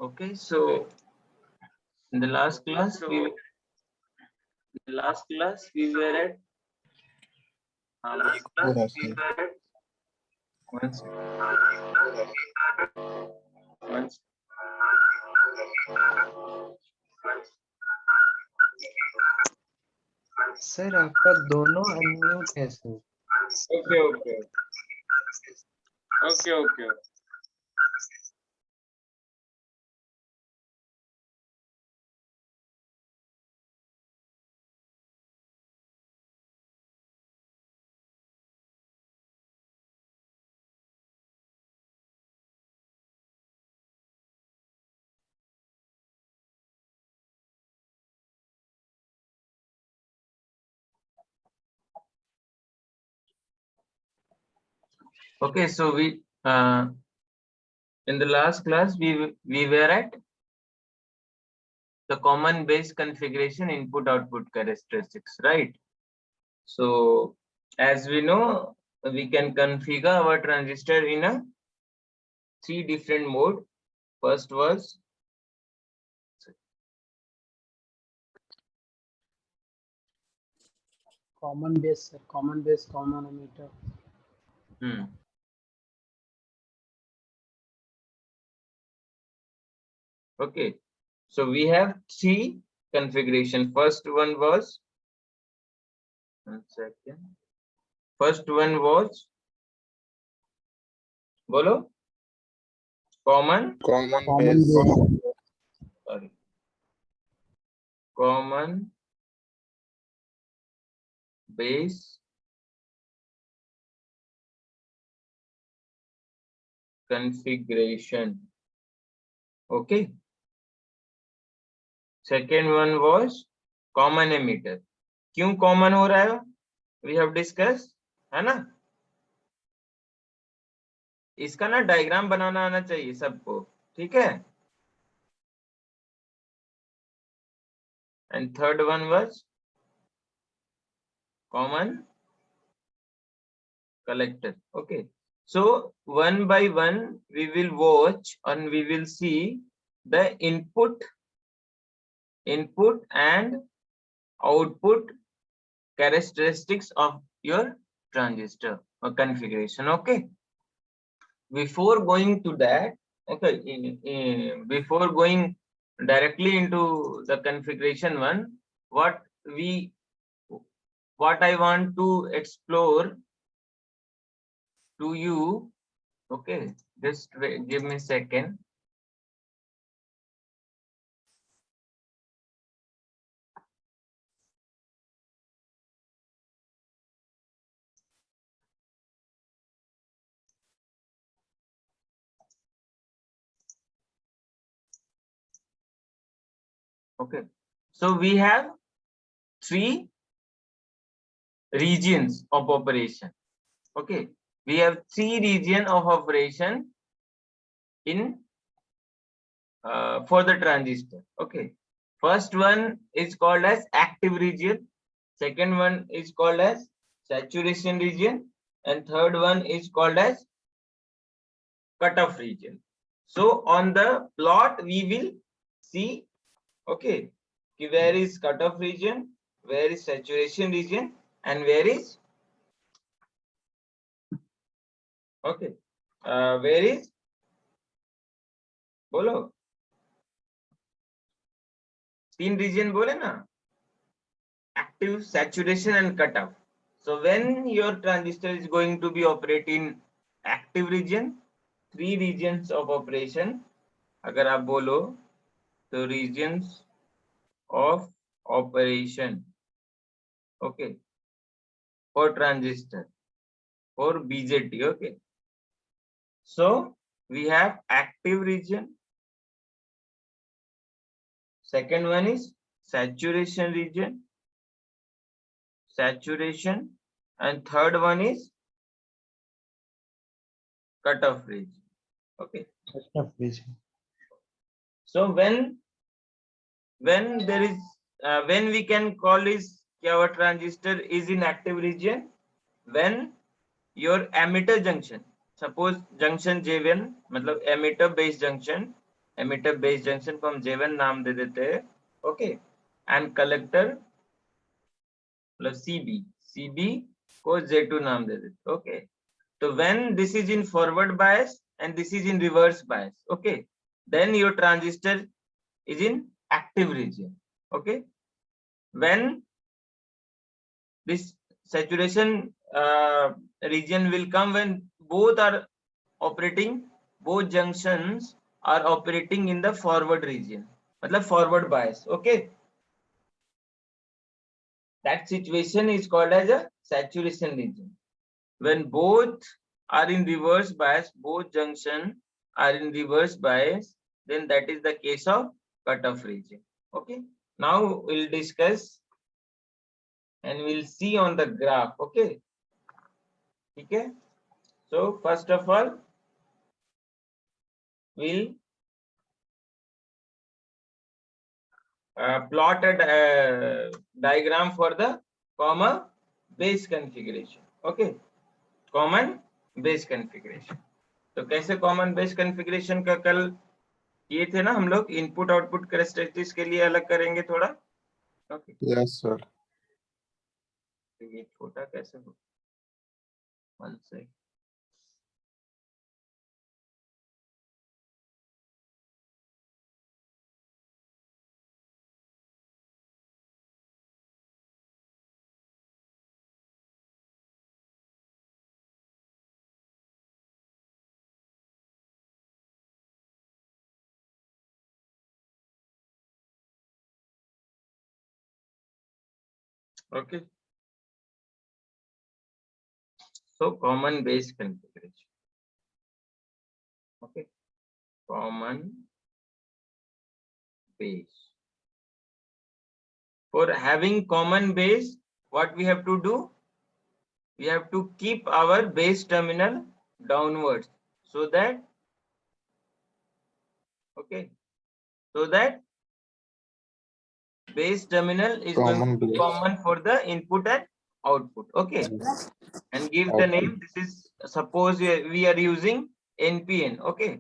Okay, so in the last class we were at once sir आपका दोनों unmute है sir. okay. Okay, so we in the last class we were at the common base configuration input output characteristics, right? So as we know, we can configure our transistor in a 3 different mode. First was common base, common emitter. Okay, so we have 3 configuration. First one was, one second. First one was, bolo, common Base. Sorry, common base configuration. Okay. Second one was common emitter. क्यों common हो रहा है? We have discussed, है ना? इसका ना diagram बनाना आना चाहिए सबको, ठीक है? And third one was common collector. Okay. So one by one we will watch and we will see the input and output characteristics of your transistor or configuration. Okay, before going to that, okay, before going directly into the configuration one, what I want to explore to you, okay, just wait, give me a second. Okay, so we have 3 regions of operation. Okay, we have 3 regions of operation in for the transistor. Okay, first one is called as active region, second one is called as saturation region, and third one is called as cutoff region. So on the plot we will see, okay, where is cutoff region, where is saturation region, and where is, okay, where is, बोलो, 3 region बोले ना, active, saturation and cutoff. So when your transistor is going to be operate in active region, 3 regions of operation, अगर आप बोलो तो regions of operation, okay, for transistor, for BJT, okay. So we have active region, second one is saturation region, and third one is cutoff region, okay. So when there is when we can call is our transistor is in active region, when your emitter junction, suppose junction J1, मतलब emitter base junction को हम J1 नाम दे देते हैं, okay, and collector मतलब CB को J2 नाम दे देते, okay. So when this is in forward bias and this is in reverse bias, okay, then your transistor is in active region, okay. When this saturation region will come when both are operating, both junctions are operating in the forward region, मतलब forward bias, okay. That situation is called as a saturation region. When both are in reverse bias, both junction are in reverse bias, then that is the case of cutoff region, okay. Now we'll discuss and we'll see on the graph, okay. Okay, so first of all we'll plot a diagram for the common base configuration, okay, common base configuration. तो कैसे common base configuration का कल किए थे ना हम लोग, input output characteristics के लिए अलग करेंगे थोड़ा, ओके. Yes sir. ये छोटा कैसे हो, वन से okay. So common base configuration, okay, common base. For having common base, what we have to do, we have to keep our base terminal downwards, so that, okay, so that base terminal is going to be common for the input and output, okay. And give the name, this is, suppose we are using NPN, okay.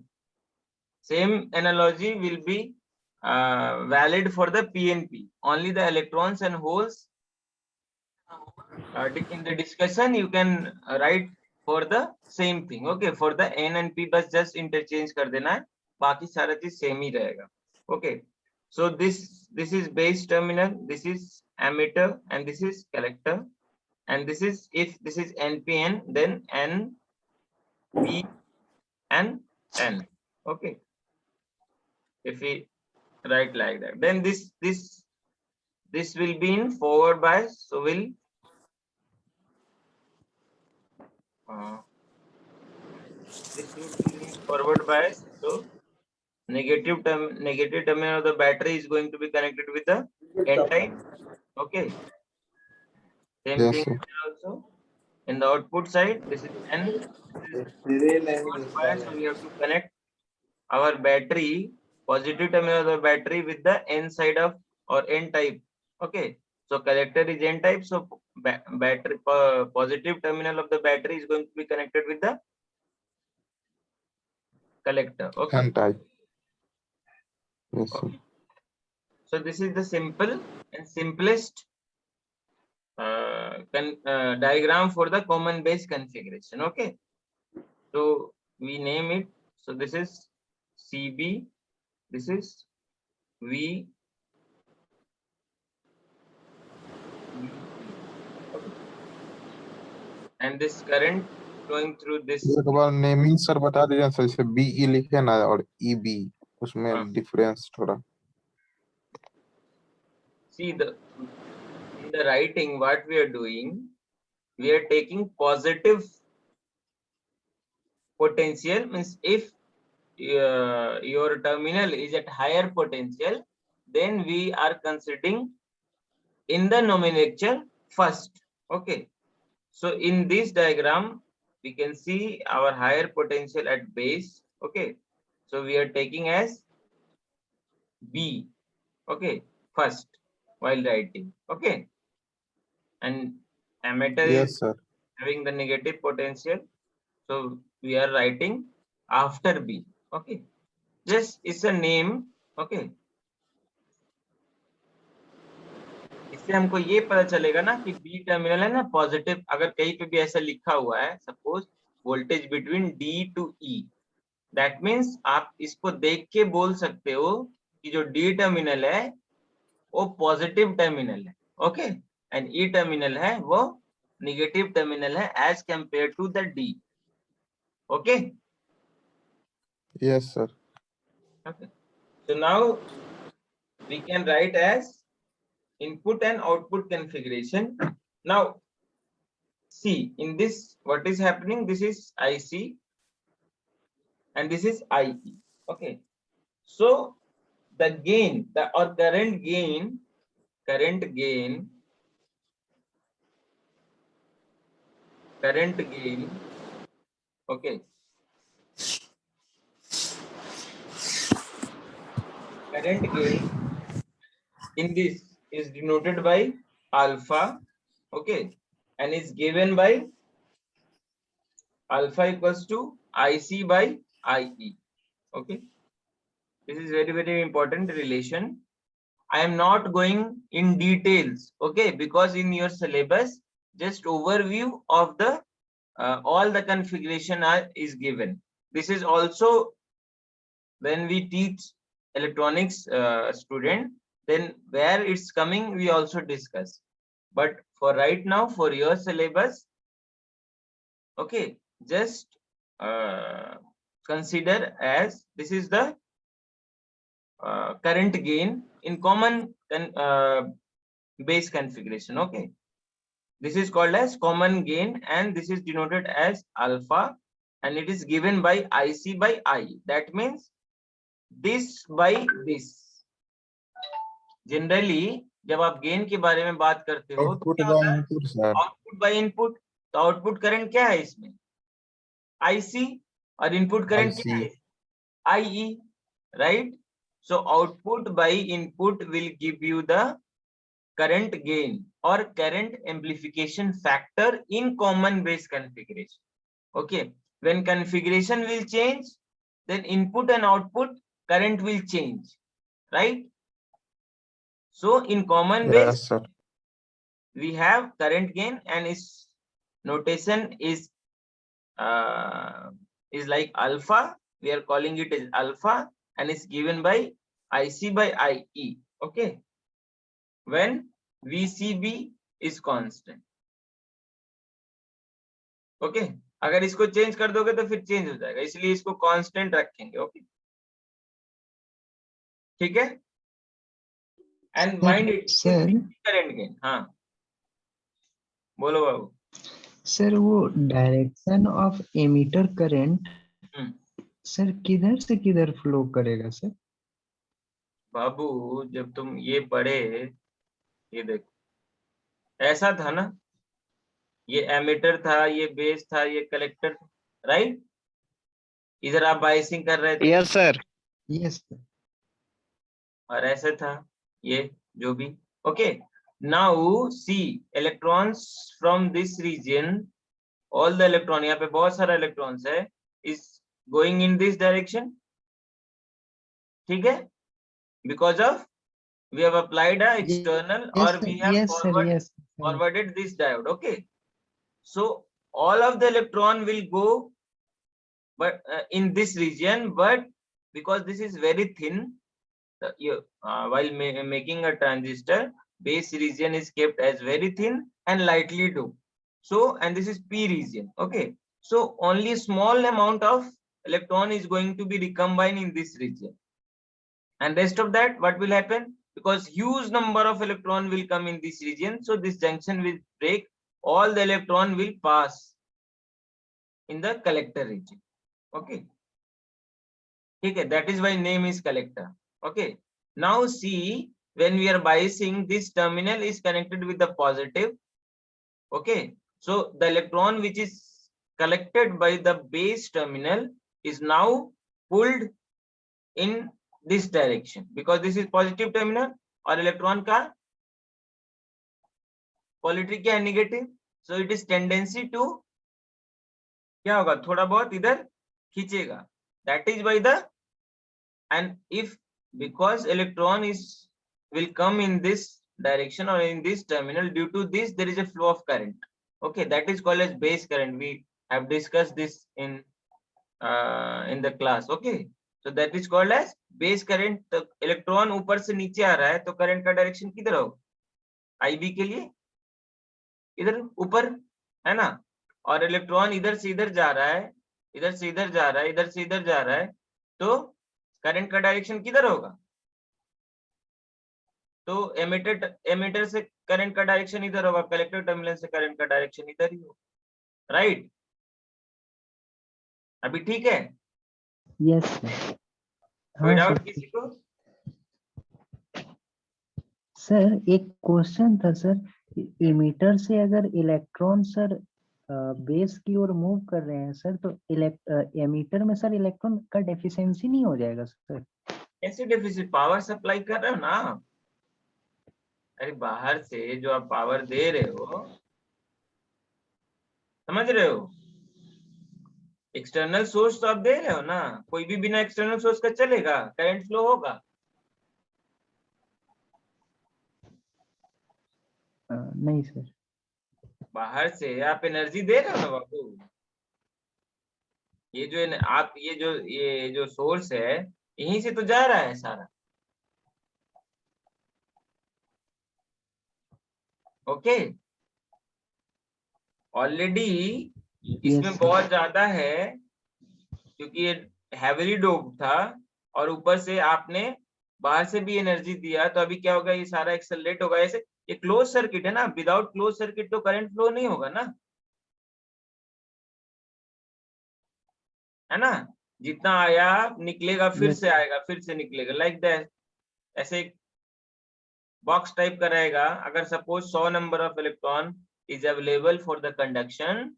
Same analogy will be valid for the PNP. Only the electrons and holes in the discussion you can write for the same thing, okay. For the N and P बस just interchange कर देना है, बाकी सारा चीज same ही रहेगा, okay. So this is base terminal, this is emitter, and this is collector, and this is, if this is NPN, then N, P, and N, okay. If we write like that, then this will be in forward bias, so we'll this will be in forward bias, so negative terminal of the battery is going to be connected with the N type, okay. Same thing here also. In the output side, this is N, this is forward bias, so we have to connect our battery, positive terminal of the battery with the N side of or N type, okay. So collector is N type, so battery positive terminal of the battery is going to be connected with the collector. Okay. And type. Yes, sir. Okay. So this is the simple and simplest diagram for the common base configuration. Okay. So we name it. So this is CB. This is V. Okay. And this current flowing through this. एक बार naming sir बता दीजिए sir, जैसे BE लिखे ना और EB, हाँ. उसमें difference थोड़ा. See in the writing what we are doing, we are taking positive potential, means if your terminal is at higher potential, then we are considering in the nomenclature first. Okay. So in this diagram we can see our higher potential at base. Okay. So we are taking as B. Okay. First while writing. Okay. And emitter Yes, is sir. having the negative potential, so we are writing after B. Okay. Just it's a name. Okay. इससे हमको ये पता चलेगा ना कि B terminal है ना positive. अगर कहीं पे भी ऐसा लिखा हुआ है suppose voltage between d to e, that means आप इसको देख के बोल सकते हो कि जो डी टर्मिनल है वो पॉजिटिव टर्मिनल है. ओके. एंड ई टर्मिनल है वो नेगेटिव टर्मिनल है as compare to the d. Okay. Yes, sir. Okay. So now we can write as input and output configuration. Now see in this what is happening, this is IC and this is IE. Okay. So the gain, the or current gain, okay, current gain in this is denoted by alpha. Okay. And is given by alpha equals to IC by IE. Okay. This is very, very important relation. I am not going in details. Okay. Because in your syllabus, just overview of the all the configuration is given. This is also when we teach electronics student, then where it's coming we also discuss. But for right now, for your syllabus, okay, just consider as this is the current gain in common base configuration. Okay. This is called as common gain and this is denoted as alpha and it is given by IC by IE. That means this by this. Generally जब आप gain के बारे में बात करते हो तो Output क्या by होता है? input, sir. Output by input. तो आउटपुट करंट क्या है इसमें? IC. और इनपुट करंट क्या है? IE. Right? So output by input will give you the current gain or current amplification factor in common base configuration. Okay. When configuration will change, then input and output current will change. Right? So in common base, Yes, sir. we have current gain and its notation is like alpha. We are calling it as alpha and it's given by IC by IE. Okay. When VCB is constant. Okay. अगर इसको change कर दोगे तो फिर change हो जाएगा, इसलिए इसको कांस्टेंट रखेंगे. ओके. ठीक है. And mind it sir current gain. हाँ बोलो बाबू. सर वो direction of emitter current sir किधर से किधर फ्लो करेगा सर? बाबू जब तुम ये पढ़े, ये देखो ऐसा था ना, ये एमीटर था, ये बेस था, ये कलेक्टर, राइट? इधर आप बायसिंग कर रहे थे. Yes sir. Yes sir. और ऐसे था ये जो भी. Okay. Now see electrons from this region, all the electron, यहाँ पे बहुत सारा इलेक्ट्रॉन्स है, is going in this direction. ठीक है? Because of we have applied a external or we have yes sir, yes sir. forwarded this diode. Okay, so all of the electron will go but in this region, but because this is very thin, while making a transistor, base region is kept as very thin and lightly doped. So, and this is p region. Okay, so only small amount of electron is going to be recombined in this region, and rest of that what will happen, because huge number of electron will come in this region, so this junction will break, all the electron will pass in the collector region. Okay, okay, that is why name is collector. Okay, now see, when we are biasing, this terminal is connected with the positive. Okay, so the electron which is collected by the base terminal is now pulled in this direction, because this is positive terminal और electron का polarity क्या है, negative, so it is tendency to क्या होगा, थोड़ा बहुत इधर खींचेगा, that is by the, and if because electron is will come in this direction or in this terminal, due to this there is a flow of current. Okay, that is called as base current. We have discussed this in the class. Okay, so that is called as base current. तो electron ऊपर से नीचे आ रहा है तो current का direction किधर होगा, IB के लिए इधर ऊपर है ना, और इलेक्ट्रॉन इधर से इधर जा रहा है, इधर से इधर जा रहा है, इधर से इधर जा रहा है, तो करंट का डायरेक्शन किधर होगा, तो एमिटर से करंट का डायरेक्शन इधर होगा, कलेक्टर टर्मिनल से करंट का डायरेक्शन इधर ही होगा, राइट? अभी ठीक है? Yes sir. कोई डाउट किसी को? सर एक क्वेश्चन था सर, इमीटर से अगर इलेक्ट्रॉन सर बेस की ओर मूव कर रहे हैं सर, तो एमीटर में सर इलेक्ट्रॉन का डेफिशिएंसी नहीं हो जाएगा सर? ऐसे डेफिसिट पावर सप्लाई कर रहे हो ना, अरे बाहर से जो आप पावर दे रहे हो, समझ रहे हो, एक्सटर्नल सोर्स तो आप दे रहे हो ना, कोई भी बिना एक्सटर्नल सोर्स का चलेगा, करंट फ्लो होगा? नहीं सर। बाहर से आप एनर्जी दे रहे हो ना बाबू, ये जो आप ये जो सोर्स है यहीं से तो जा रहा है सारा। ओके, ऑलरेडी इसमें बहुत ज्यादा है क्योंकि ये हैवीली डोप्ड था और ऊपर से आपने बाहर से भी एनर्जी दिया, तो अभी क्या होगा, ये सारा एक्सेलरेट होगा। ऐसे ये क्लोज सर्किट है ना, विदाउट क्लोज सर्किट तो करंट फ्लो नहीं होगा ना, है ना, जितना आया निकलेगा, फिर से आएगा, फिर से निकलेगा, लाइक दैट। ऐसे बॉक्स टाइप का रहेगा। अगर suppose 100 number of electron is available for the conduction,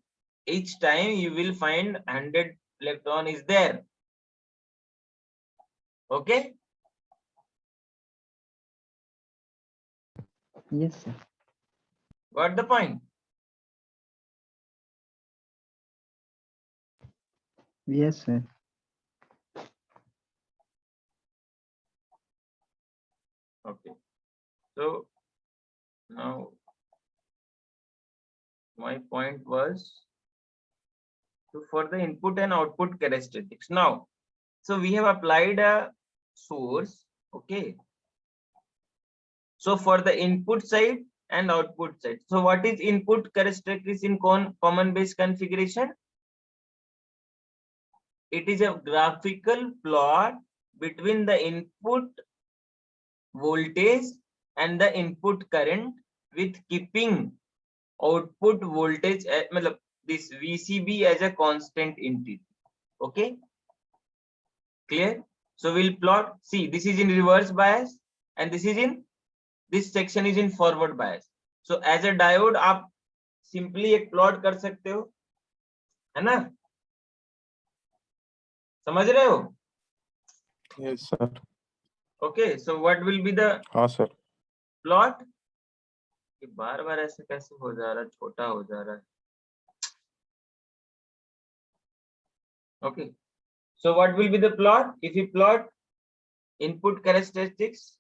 each time you will find 100 electron is there. Okay, yes sir, got the point? yes sir. Okay, so now my point was for the input and output characteristics. Now, so we have applied a source. Okay, so for the input side and output side, so what is input characteristics in common base configuration? It is a graphical plot between the input voltage and the input current with keeping output voltage मतलब this VCB as a constant entity. Okay, clear? So we'll plot, see this is in reverse bias and this is in, this section is in forward bias. So as a diode आप simply एक plot कर सकते हो, है ना, समझ रहे हो? Yes sir. Okay, so what will be the हाँ sir. plot? ये बार बार ऐसे कैसे हो जा रहा है, छोटा हो जा रहा है। Okay, So what will be the plot? If you plot input characteristics,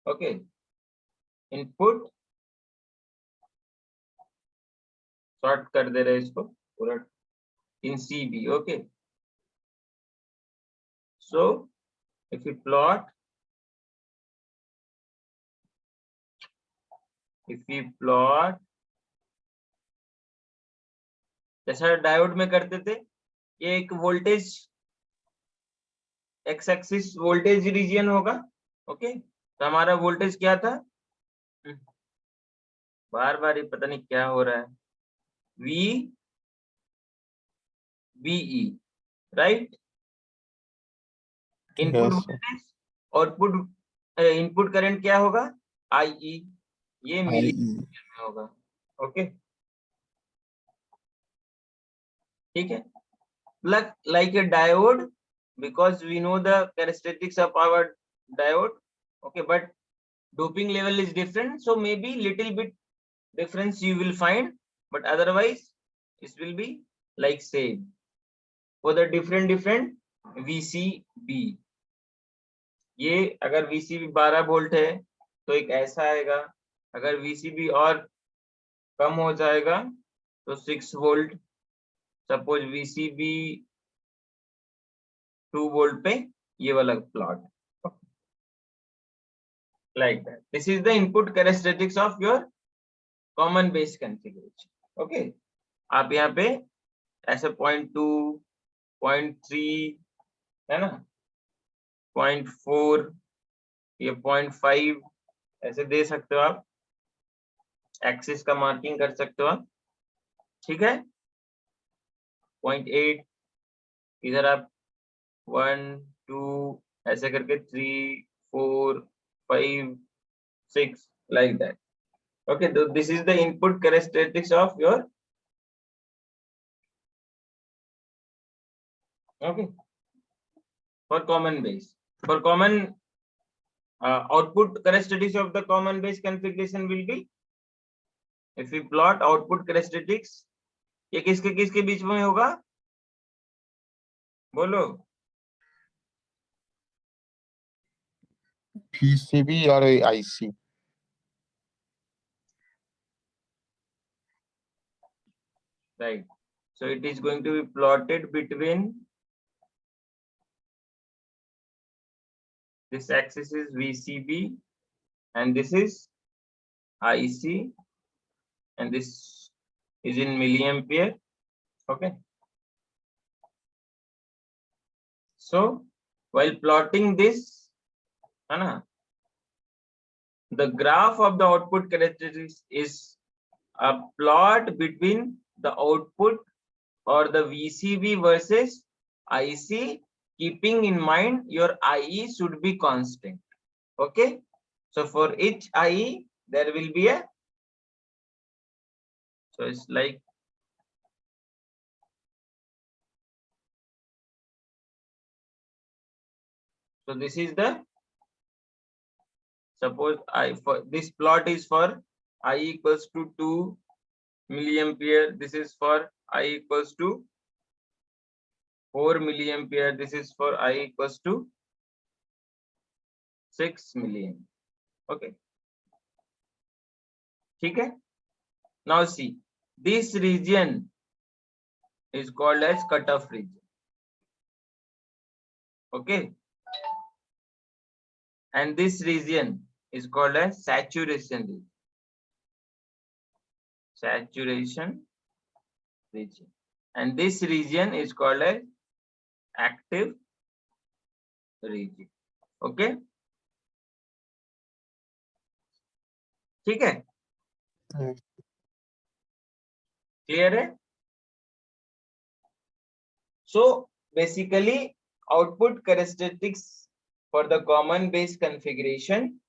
okay, input, sort कर दे रहे इसको पूरा in CB, okay. So if you plot, जैसा डायोड में करते थे, ये एक voltage x axis voltage region होगा, ओके. तो हमारा वोल्टेज क्या था, बार बार ये पता नहीं क्या हो रहा है, V BE, right. Input Yes, sir. Voltage, output input current क्या होगा, IE, ये मिली IE. में होगा, ओके. ठीक है, like a diode, because we know the characteristics of our diode, okay, but doping level is different, so maybe little bit difference you will find, but otherwise it will be like same for the different VCB. ये अगर VCB 12 volt है तो एक ऐसा आएगा, अगर VCB और कम हो जाएगा तो 6 वोल्ट. सपोज VCB 2 वोल्ट पे ये वाला plot, like that. This is the input characteristics of your common base configuration, okay. आप यहाँ पे ऐसे 0.2, 0.3 है ना, 0.4, ये 0.5 ऐसे दे सकते हो आप, एक्सिस का मार्किंग कर सकते हो आप, ठीक है. 0.8 इधर आप 1, 2 ऐसे करके 3, 4, 5, 6 like that, okay. So this is the input characteristics of your, okay, for common base. For common output characteristics of the common base configuration will be, if we plot output characteristics, ये किसके किसके बीच में होगा, बोलो. PCB और IC. Right, so it is going to be plotted between, this axis is VCB and this is IC, and this is in milliampere, okay. So while plotting this, the graph of the output characteristics is a plot between the output or the VCB versus IC, keeping in mind your IE should be constant, okay. So for each IE there will be a, so it's like, so this is the, suppose for this plot is for I equals to 2 milliampere, this is for I equals to 4 milliampere, this is for I equals to 6 milliampere, okay. ठीक है. Now see, this region is called as cutoff region, okay, and this region is called as saturation region. Saturation region, and this region is called as active region, okay. ठीक है, Yes. clear है. So basically output characteristics for the common base configuration,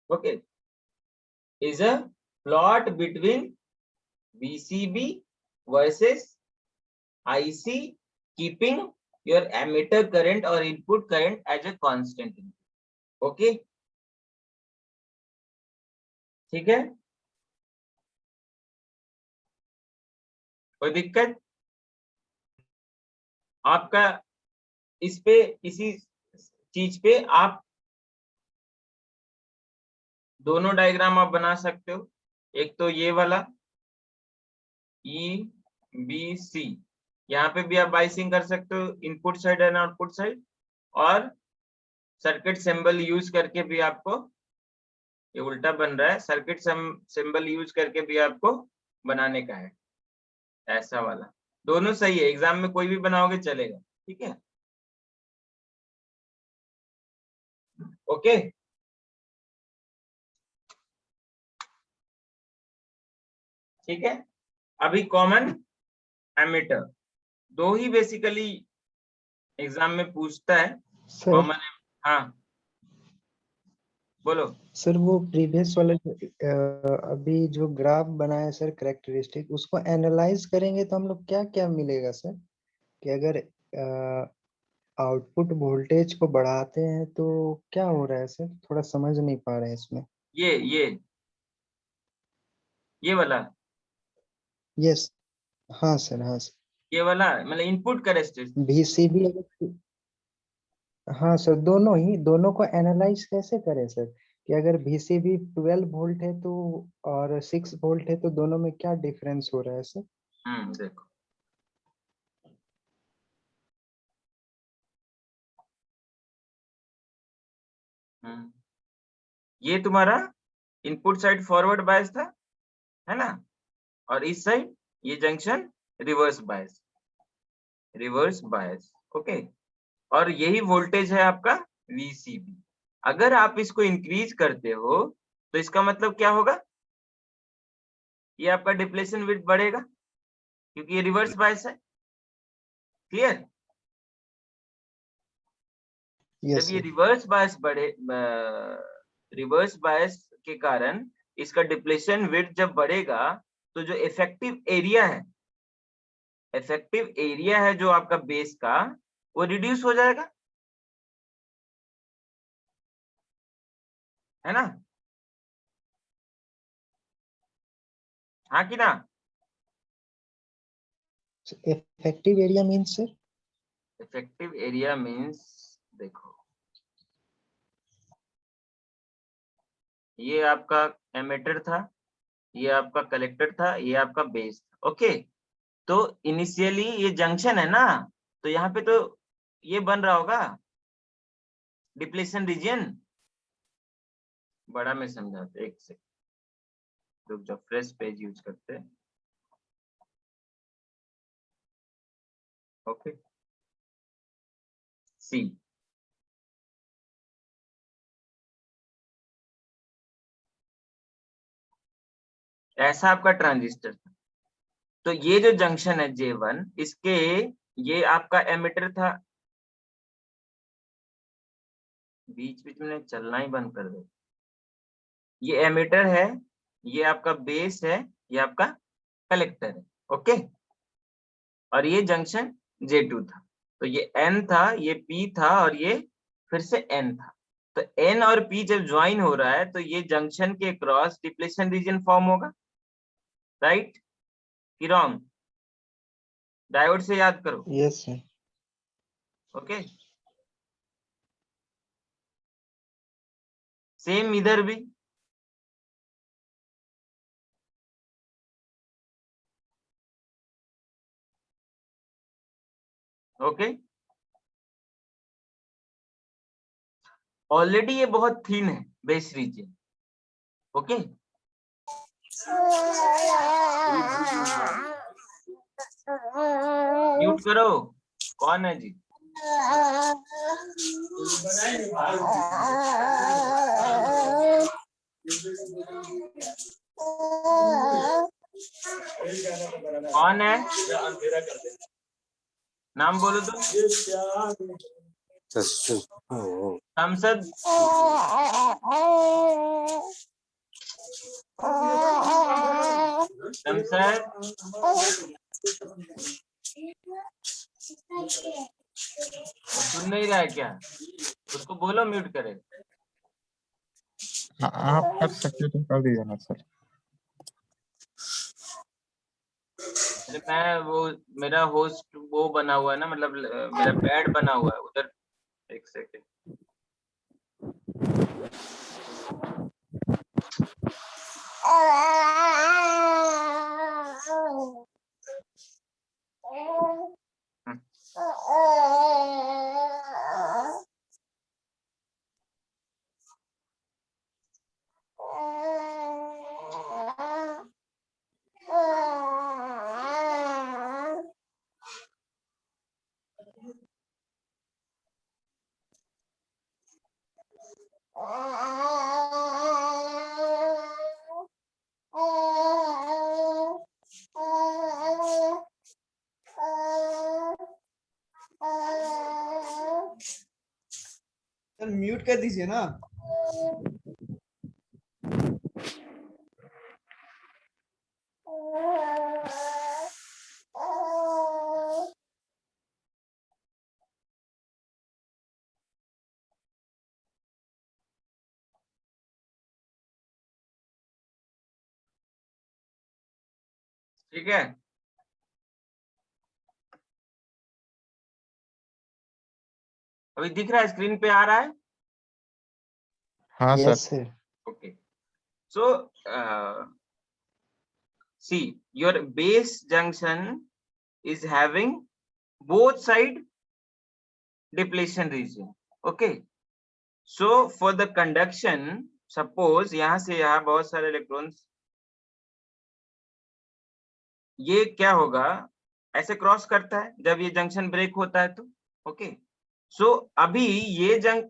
okay, is a plot between VCB versus IC, keeping your emitter current or input current as a constant, okay. ठीक है, कोई दिक्कत. आपका इस पे इसी चीज पे आप दोनों डायग्राम आप बना सकते हो। एक तो ये वाला EBC, यहाँ पे भी आप बाइसिंग कर सकते हो, input side and output side, और सर्किट सिंबल यूज करके भी आपको, ये उल्टा बन रहा है, सर्किट सिंबल यूज करके भी आपको बनाने का है ऐसा वाला। दोनों सही है, एग्जाम में कोई भी बनाओगे चलेगा, ठीक है। ओके, ठीक है। अभी कॉमन एमिटर, दो ही बेसिकली एग्जाम में पूछता है सर कॉमन। हाँ बोलो। सर वो प्रीवियस वाला अभी जो ग्राफ बनाया सर कैरेक्टरिस्टिक, उसको एनालाइज करेंगे तो हम लोग क्या क्या मिलेगा सर? कि अगर आउटपुट वोल्टेज को बढ़ाते हैं तो क्या हो रहा है सर? थोड़ा समझ नहीं पा रहे हैं इसमें। ये वाला, यस, हाँ सर, हाँ सर। ये वाला मतलब इनपुट कैरेक्टरिस्टिक। VCB अगर, हाँ सर, दोनों को एनालाइज कैसे करें सर? कि अगर VCB 12 वोल्ट है तो और 6 वोल्ट है तो दोनों में क्या डिफरेंस हो रहा है सर? देखो, ये तुम्हारा इनपुट साइड फॉरवर्ड बायस था, है ना, और इस साइड ये जंक्शन रिवर्स बायस, ओके। और यही वोल्टेज है आपका VCB। अगर आप इसको इंक्रीज करते हो तो इसका मतलब क्या होगा, ये आपका डिप्लेशन विड्थ बढ़ेगा, क्योंकि ये रिवर्स बायस है। क्लियर? यस जब ये सर। रिवर्स बायस बढ़े, रिवर्स बायस के कारण इसका डिप्लेशन विड्थ जब बढ़ेगा तो जो इफेक्टिव एरिया है जो आपका बेस का, वो रिड्यूस हो जाएगा, है ना? हाँ कि ना? Effective area means sir? Effective area means, देखो, ये आपका एमिटर था, ये आपका कलेक्टर था, ये आपका बेस था, ओके। तो इनिशियली ये जंक्शन है ना, तो यहाँ पे तो ये बन रहा होगा डिप्लेशन रीजन। बड़ा में समझाते, एक से रुक जाओ, फ्रेश पेज यूज करते हैं, ओके। सी, ऐसा आपका ट्रांजिस्टर था। तो ये जो जंक्शन है J1, इसके, ये आपका एमिटर था, बीच बीच में चलना ही बंद कर दो। ये एमिटर है, ये आपका बेस है, ये आपका कलेक्टर है, ओके। और ये जंक्शन J2 था, तो ये N था, ये P था, और ये फिर से N था। तो N और P जब ज्वाइन हो रहा है तो ये जंक्शन के क्रॉस डिप्लेशन रीजन फॉर्म होगा, राइट कि रॉन्ग? डायोड से याद करो, यस सर। ओके। सेम इधर भी, ओके। ऑलरेडी ये बहुत थिन है बेस रीजन, ओके। म्यूट करो, कौन है जी? कौन है? नाम बोलो तो। हमसद, शमशद, सुन नहीं रहा है क्या? उसको बोलो म्यूट करे। आप कर सकते तो कर दीजिए ना सर। अरे मैं वो मेरा होस्ट वो बना हुआ है ना, मतलब मेरा पैड बना हुआ है उधर। एक सेकेंड। सर म्यूट कर दीजिए ना। ठीक है, अभी दिख रहा है, स्क्रीन पे आ रहा है? हाँ sir. Yes sir. Okay. So, see, your base junction is having both side depletion region. Okay. So, for the conduction, suppose यहाँ से यहाँ बहुत सारे इलेक्ट्रॉन्स, ये क्या होगा, ऐसे क्रॉस करता है जब ये जंक्शन ब्रेक होता है तो। ओके, सो अभी ये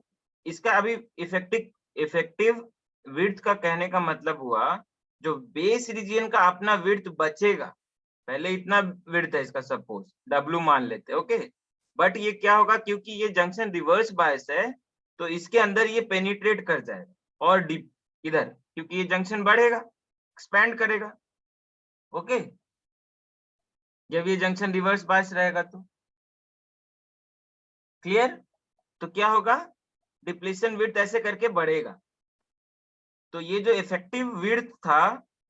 इसका अभी इफेक्टिव विड्थ का कहने का मतलब हुआ, जो बेस रीजन का अपना विड्थ बचेगा, पहले इतना विड्थ है इसका, सपोज W मान लेते हैं। ओके, बट ये क्या होगा, क्योंकि ये जंक्शन रिवर्स बायस है तो इसके अंदर ये पेनिट्रेट कर जाएगा और डीप इधर, क्योंकि ये जंक्शन बढ़ेगा, एक्सपैंड करेगा। ओके, जब ये जंक्शन रिवर्स बायस रहेगा तो क्लियर, तो क्या होगा, डिप्लीशन विड्थ ऐसे करके बढ़ेगा। तो ये जो इफेक्टिव विड्थ था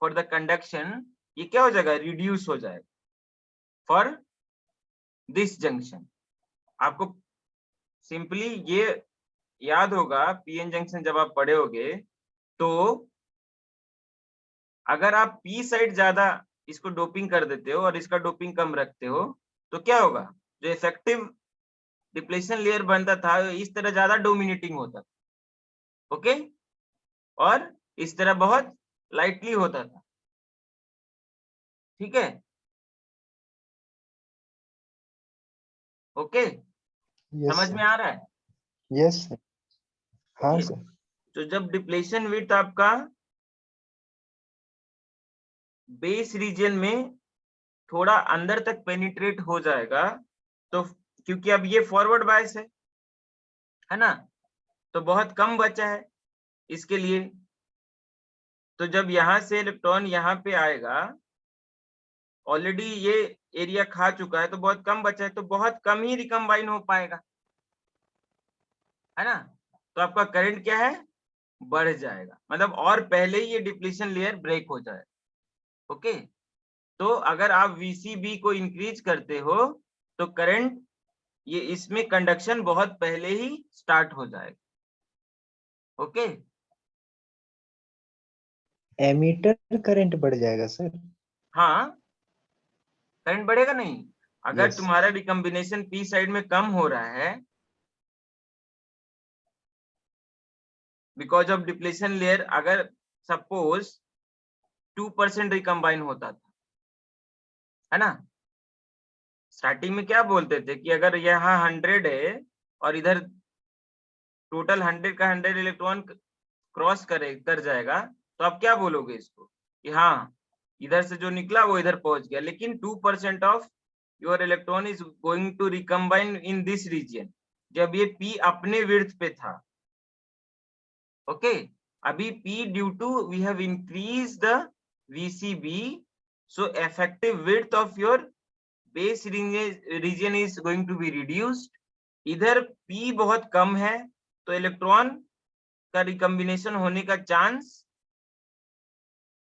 फॉर द कंडक्शन, ये क्या हो जाएगा, रिड्यूस हो जाएगा फॉर दिस जंक्शन। आपको सिंपली ये याद होगा, पीएन जंक्शन जब आप पढ़े होगे तो अगर आप पी साइड ज्यादा इसको डोपिंग कर देते हो और इसका डोपिंग कम रखते हो तो क्या होगा, जो इफेक्टिव डिप्लेशन लेयर बनता था इस तरह ज्यादा डोमिनेटिंग होता था। ओके, और इस तरह बहुत लाइटली होता था। ठीक है, ओके, समझ में आ रहा है? Yes sir. हाँ Okay. सर। तो जब डिप्लेशन विड्थ आपका बेस रीजन में थोड़ा अंदर तक पेनिट्रेट हो जाएगा, तो क्योंकि अब ये फॉरवर्ड बायस है ना, तो बहुत कम बचा है इसके लिए। तो जब यहाँ से इलेक्ट्रॉन यहाँ पे आएगा, ऑलरेडी ये एरिया खा चुका है तो बहुत कम बचा है, तो बहुत कम ही रिकम्बाइन हो पाएगा, है ना। तो आपका करंट क्या है, बढ़ जाएगा, मतलब और पहले ही ये डिप्लीशन लेयर ब्रेक हो जाए। ओके, तो अगर आप VCB को इंक्रीज करते हो तो करंट, ये इसमें कंडक्शन बहुत पहले ही स्टार्ट हो जाएगा। ओके, एमीटर करंट बढ़ जाएगा सर। हाँ, करंट बढ़ेगा नहीं, अगर Yes. तुम्हारा रिकम्बिनेशन पी साइड में कम हो रहा है बिकॉज ऑफ डिप्लेशन लेयर। अगर सपोज 2% रिकम्बाइन होता था, है ना, स्टार्टिंग में क्या बोलते थे कि अगर यहाँ 100 है और इधर टोटल 100 का 100 इलेक्ट्रॉन क्रॉस कर जाएगा, तो आप क्या बोलोगे इसको कि हाँ इधर से जो निकला वो इधर पहुंच गया, लेकिन 2% of your electron is going to recombine in this region, जब ये P अपने विड्थ पे था। ओके, अभी P due to we have increase the VCB, so effective width of your base region is going to be reduced। इधर P बहुत कम है तो इलेक्ट्रॉन का रिकम्बिनेशन होने का चांस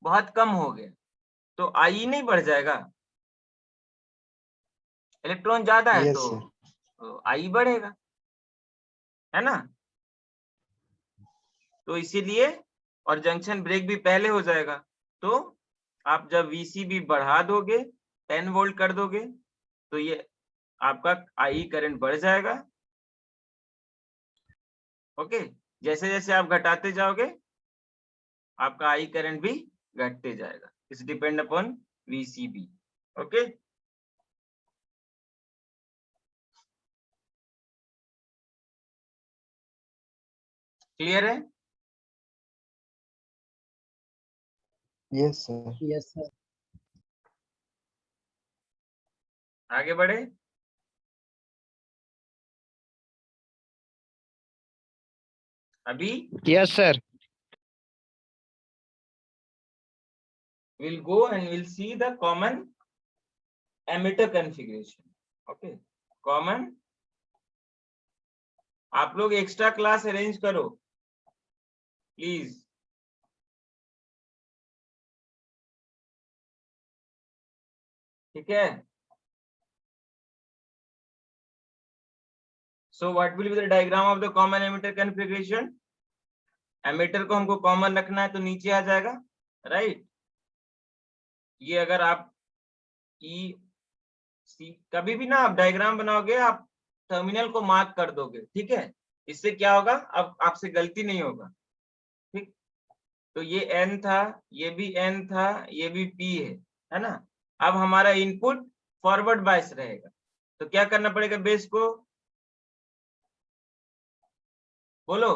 बहुत कम हो गया, तो I नहीं बढ़ जाएगा, इलेक्ट्रॉन ज्यादा है Yes, तो आई बढ़ेगा, है ना। तो इसीलिए, और जंक्शन ब्रेक भी पहले हो जाएगा, तो आप जब VCB बढ़ा दोगे, 10 वोल्ट कर दोगे, तो ये आपका आई करंट बढ़ जाएगा। ओके, जैसे जैसे आप घटाते जाओगे आपका आई करंट भी घटते जाएगा। It's depend upon VCB। Okay, clear है? yes, sir. Yes, sir. आगे बढ़े। अभी Yes, sir. we'll go and we'll see the common emitter configuration. Okay, common, आप लोग एक्स्ट्रा क्लास अरेंज करो प्लीज। ठीक है, so what will be the diagram of the common emitter configuration? Emitter को हमको कॉमन रखना है तो नीचे आ जाएगा, राइट। ये अगर आप कभी भी ना आप डायग्राम बनाओगे, आप टर्मिनल को मार्क कर दोगे, ठीक है। इससे क्या होगा, अब आपसे गलती नहीं होगा, ठीक। तो ये N था, ये भी N था, ये भी P है ना। अब हमारा इनपुट फॉरवर्ड बायस रहेगा, तो क्या करना पड़ेगा, बेस को बोलो,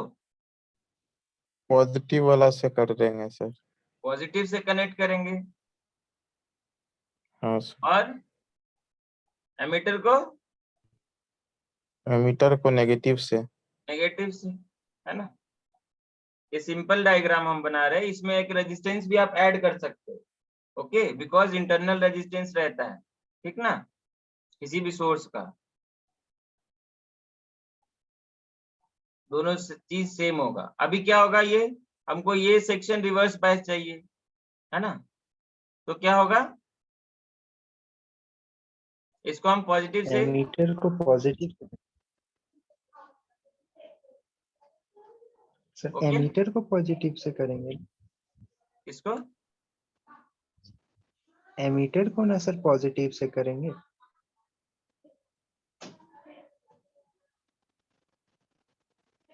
पॉजिटिव वाला से कर देंगे सर। पॉजिटिव से कनेक्ट करेंगे, हाँ सर, और एमीटर को एमीटर को नेगेटिव से। नेगेटिव से, है ना। ये सिंपल डायग्राम हम बना रहे हैं, इसमें एक रेजिस्टेंस भी आप ऐड कर सकते हो, ओके, बिकॉज इंटरनल रेजिस्टेंस रहता है, ठीक ना, किसी भी सोर्स का, दोनों चीज सेम होगा। अभी क्या होगा, ये हमको ये सेक्शन रिवर्स बायस चाहिए, है ना, तो क्या होगा, इसको हम पॉजिटिव से, एमीटर को पॉजिटिव, सर ओके, एमीटर को पॉजिटिव से करेंगे। इसको एमीटर को ना सर पॉजिटिव से करेंगे।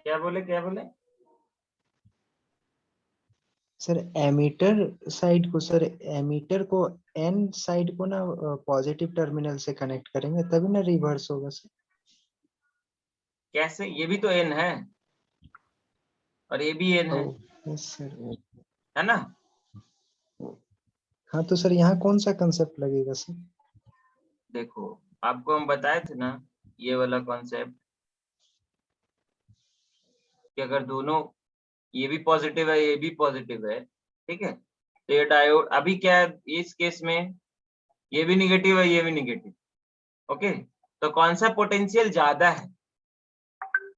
क्या बोले, क्या बोले, सर एमीटर साइड को, सर एमीटर को एन साइड को ना पॉजिटिव टर्मिनल से कनेक्ट करेंगे, तभी ना रिवर्स होगा सर। कैसे, ये भी तो N है और ये भी N है, यस सर, है ना। हाँ तो सर यहाँ कौन सा कंसेप्ट लगेगा सर? देखो, आपको हम बताए थे ना ये वाला कॉन्सेप्ट, कि अगर दोनों, ये भी पॉजिटिव है, ये भी पॉजिटिव है, ठीक है, तो ये डायोड अभी क्या है, इस केस में ये भी निगेटिव है, ये भी निगेटिव, ओके, तो कौन सा पोटेंशियल ज्यादा है,